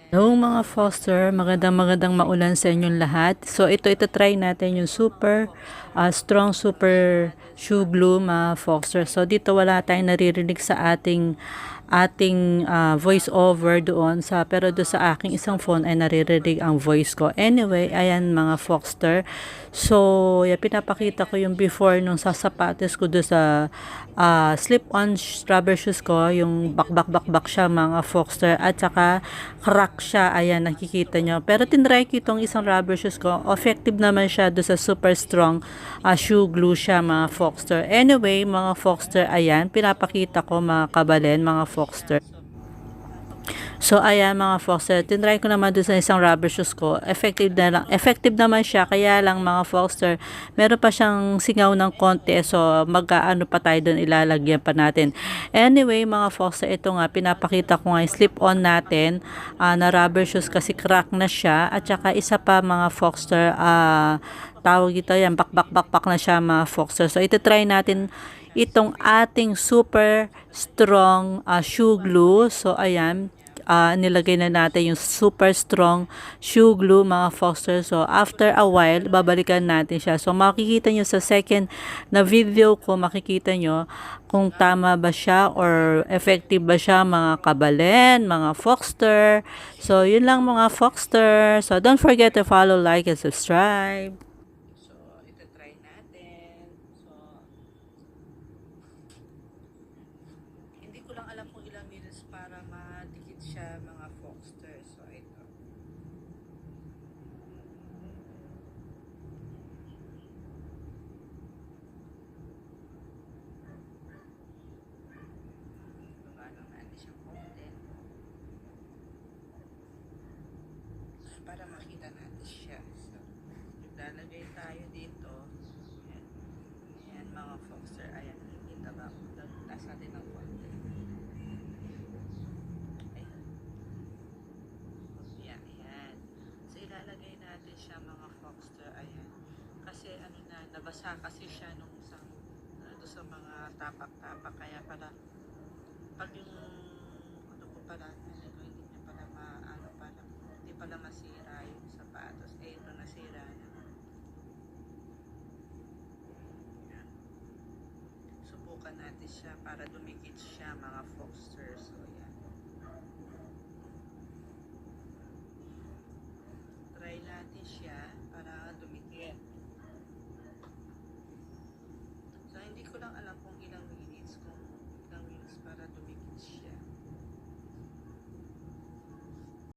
Hello mga foster, magandang maulan sa inyong lahat. So ito try natin yung super strong super shoe glue mga foster. So dito wala tayong naririnig sa ating voice over doon sa pero do sa aking isang phone ay naririnig ang voice ko. Anyway, ayan mga foster. So pinapakita ko yung before nung sasapatos ko do sa slip-on rubber shoes ko, yung bakbak siya mga foster at saka crack siya, ayan nakikita nyo. Pero tinry ko itong isang rubber shoes ko, effective naman siya do sa super strong shoe glue siya mga foster. Anyway mga foster, ayan pinapakita ko mga kabalen mga foster. So, ayan mga foster, tinry ko naman doon sa isang rubber shoes ko. Effective na lang. Effective naman siya, kaya lang mga foster, meron pa siyang singaw ng konti. So, mag-ano pa tayo doon, ilalagyan pa natin. Anyway, mga foster, ito nga, pinapakita ko nga yung slip-on natin na rubber shoes kasi crack na siya. At saka isa pa mga foster, tawag ito yan, bakbak na siya mga foster. So, ito try natin itong ating super strong shoe glue. So, ayan, nilagay na natin yung super strong shoe glue mga foster. So after a while babalikan natin siya. So makikita nyo sa second na video ko, makikita nyo kung tama ba siya or effective ba siya mga kabalen, mga foster. So yun lang mga foster. So don't forget to follow, like, and subscribe. So ito try natin. So hindi ko lang alam kung ilang minutes para madikit siya mga foster. So ito. Baba lang natin siya konti. Para makita natin siya. So, lalagay tayo dito. Ayan. Ayan mga foster. Ayan. Nakikita ba? Taas natin ng konti. Ayan. Ayan. Ayan. So, ilalagay natin siya mga foster. Ayan. Kasi ano na, nabasa kasi siya nung isang sa mga tapak-tapak. Kaya pala, pag yung ano ko pala, hindi niya pala maano pala, hindi pala masira yung sapatos. Eh, ito nasira na. Yan. Subukan natin siya para dumikit siya mga foster. So, yan. Try natin siya.